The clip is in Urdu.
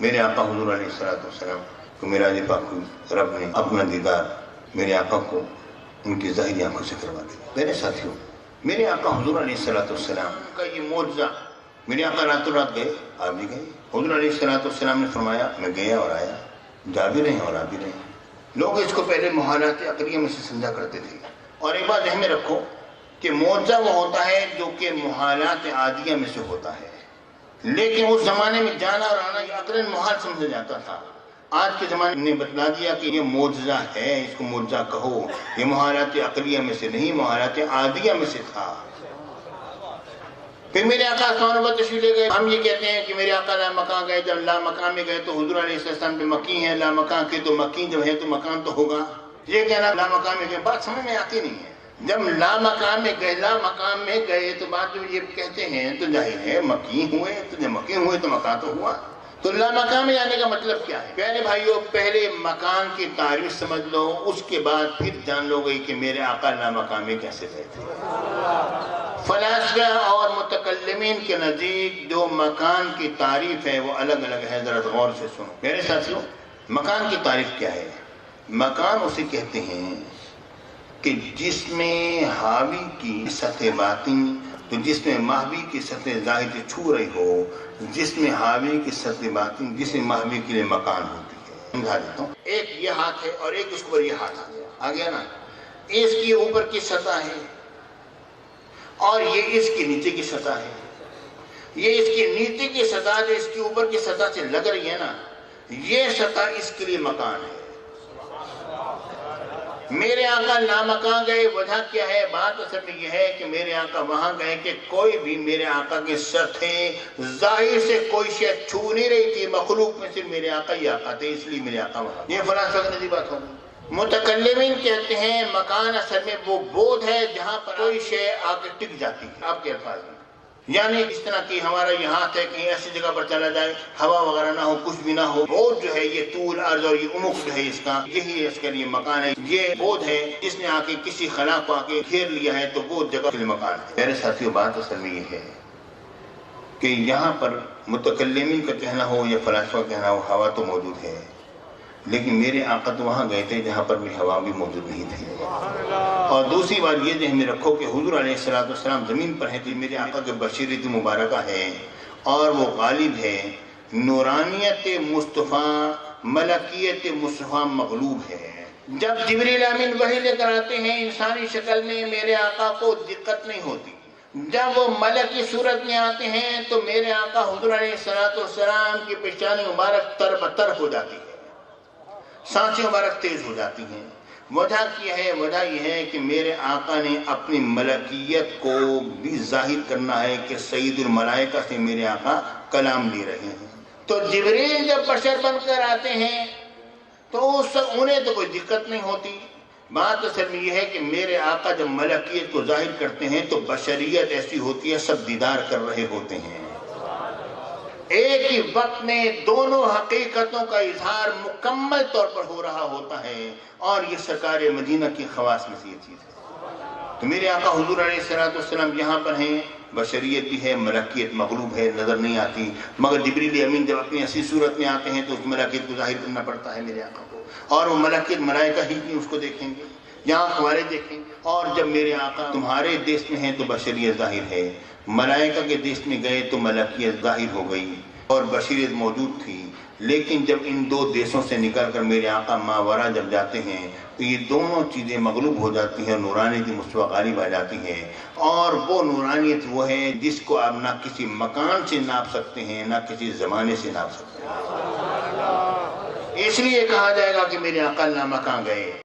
میرے آقا حضور علیہ السلام کو معراج پاک رب نے اپنا دیدار میرے آقا کو ان کی ظاہری آنکھوں سے کروا دیا۔ میرے ساتھیوں، میرے آقا حضور علیہ السلام کا یہ معجزہ، میرے آقا راتوں رات گئے، آپ بھی گئے۔ حضور علیہ السلام نے فرمایا میں گیا اور آیا، جا بھی رہے اور آ بھی رہے۔ لوگ اس کو پہلے محالات عقلیہ میں سے سمجھا کرتے تھے، اور ایک بات ذہن میں رکھو کہ معجزہ وہ ہوتا ہے جو کہ محالات عادیہ میں سے ہوتا ہے، لیکن اس زمانے میں جانا اور آنا یہ عقلاً محال سمجھا جاتا تھا۔ آج کے زمانے نے بتلا دیا کہ یہ معجزہ ہے، اس کو معجزہ کہو، یہ محالات عقلیہ میں سے نہیں، محالات عادیہ میں سے تھا۔ پھر میرے آقا آسمان پر تشریف لے گئے۔ ہم یہ کہتے ہیں کہ میرے آقا لامکان گئے، جب لامکان میں گئے تو حضور علیہ السلام پہ مکی ہیں، لامکان کے تو مکی جب ہے تو مکان تو ہوگا۔ یہ کہنا لامکان میں گئے بات سمجھ میں آتی نہیں ہے۔ جب لامکان میں گئے تو بات جو یہ کہتے ہیں تو ظاہر ہے مکی ہوئے، تو جب مکی ہوئے تو مکان تو ہوا۔ تو لامکان میں جانے کا مطلب کیا ہے؟ پہلے بھائیو، پہلے مکان کی تعریف سمجھ لو، اس کے بعد پھر جان لو گے کہ میرے آقا لامکان میں کیسے گئے تھے۔ فلاسفہ اور متکلمین کے نزدیک جو مکان کی تعریف ہے وہ الگ الگ ہے، ذرا غور سے سنو میرے ساتھیوں۔ مکان کی تعریف کیا ہے؟ مکان اسے کہتے ہیں کہ جس میں حاوی کی سطح باطن تو جس میں ماہوی کی سطح ظاہر چھو رہی ہو، جس میں حاوی کی سطح باطن جس میں ماہوی کے لیے مکان ہوتی ہے۔ سمجھا دیتا ہوں، ایک یہ ہاتھ ہے اور ایک اس پر یہ ہاتھ آ گیا نا، اس کی اوپر کی سطح ہے اور یہ اس کی نیچے کی سطح ہے۔ یہ اس کی نیچے کی سطح جو اس کی اوپر کی سطح سے لگ رہی ہے نا، یہ سطح اس کے لیے مکان ہے۔ میرے آقا لامکان گئے، وجہ کیا ہے؟ بات اصل میں یہ ہے کہ میرے آقا وہاں گئے کہ کوئی بھی میرے آقا کے سطح ظاہر سے کوئی شے چھو نہیں رہی تھی، مخلوق میں صرف میرے آقا ہی آقا تھے، اس لیے میرے آقا وہاں۔ یہ فلاسفہ کی بات ہوگی۔ متکلمین کہتے ہیں مکان اصل میں وہ بود ہے جہاں پر کوئی شے آ کے ٹک جاتی ہے، آپ کے الفاظ میں، یعنی اس طرح کی ہمارا یہ ہاتھ ہے، کہیں ایسی جگہ پر چلا جائے، ہوا وغیرہ نہ ہو، کچھ بھی نہ ہو، بود جو ہے یہ طول عرض اور یہ عمق جو ہے اس کا، یہی اس کے لیے مکان ہے۔ یہ بود ہے جس نے آ کے کسی خلا کو آ کے گھیر لیا ہے تو وہ جگہ کے لیے مکان ہے۔ میرے ساتھیوں، بات اصل میں یہ ہے کہ یہاں پر متکلمین کا کہنا ہو یا فلاسفہ کا کہنا ہو، ہوا تو موجود ہے، لیکن میرے آقا تو وہاں گئے تھے جہاں پر بھی ہوا بھی موجود نہیں تھی۔ اور دوسری بات یہ ذہن میں رکھو کہ حضور علیہ السلام زمین پر ہیں تو میرے آقا کے بشریت مبارکہ ہے اور وہ غالب ہے، نورانیت مصطفیٰ، ملکیت مصطفیٰ مغلوب ہے۔ جب جبریل امین وحی لے کر آتے ہیں انسانی شکل میں، میرے آقا کو دقت نہیں ہوتی۔ جب وہ ملک کی صورت میں آتے ہیں تو میرے آقا حضور علیہ السلام کی پیشانی مبارک تر بتر ہو جاتی ہے، سانسیں مبارک تیز ہو جاتی ہیں۔ وجہ کیا ہے؟ وجہ یہ ہے کہ میرے آقا نے اپنی ملکیت کو بھی ظاہر کرنا ہے کہ سید الملائکہ سے میرے آقا کلام لے رہے ہیں۔ تو جبریل جب بشر بن کر آتے ہیں تو انہیں تو کوئی دقت نہیں ہوتی۔ بات اصل میں یہ ہے کہ میرے آقا جب ملکیت کو ظاہر کرتے ہیں تو بشریت ایسی ہوتی ہے، سب دیدار کر رہے ہوتے ہیں۔ ایک ہی وقت میں دونوں حقیقتوں کا اظہار مکمل طور پر ہو رہا ہوتا ہے، اور یہ سرکار مدینہ کی خواص میں سے یہ چیز ہے۔ تو میرے آقا حضور علیہ السلام یہاں پر ہیں، بشریت بھی ہے، ملکیت مغلوب ہے، نظر نہیں آتی، مگر جبریل امین جب اپنی اصلی صورت میں آتے ہیں تو اس ملکیت کو ظاہر کرنا پڑتا ہے میرے آقا کو، اور وہ ملکیت ملائکہ ہی کی اس کو دیکھیں گے، یہاں ہمارے دیکھیں گے۔ اور جب میرے آقا تمہارے دیش میں ہیں تو بشریت ظاہر ہے، ملائکہ کے دیش میں گئے تو ملکیت ظاہر ہو گئی اور بشریت موجود تھی، لیکن جب ان دو دیشوں سے نکل کر میرے آقا ماورا جب جاتے ہیں تو یہ دونوں چیزیں مغلوب ہو جاتی ہیں، نورانیت مصطفیٰ غالب آ جاتی ہے، اور وہ نورانیت وہ ہے جس کو آپ نہ کسی مکان سے ناپ سکتے ہیں نہ کسی زمانے سے ناپ سکتے ہیں۔ اس لیے کہا جائے گا کہ میرے آقا لامکان گئے۔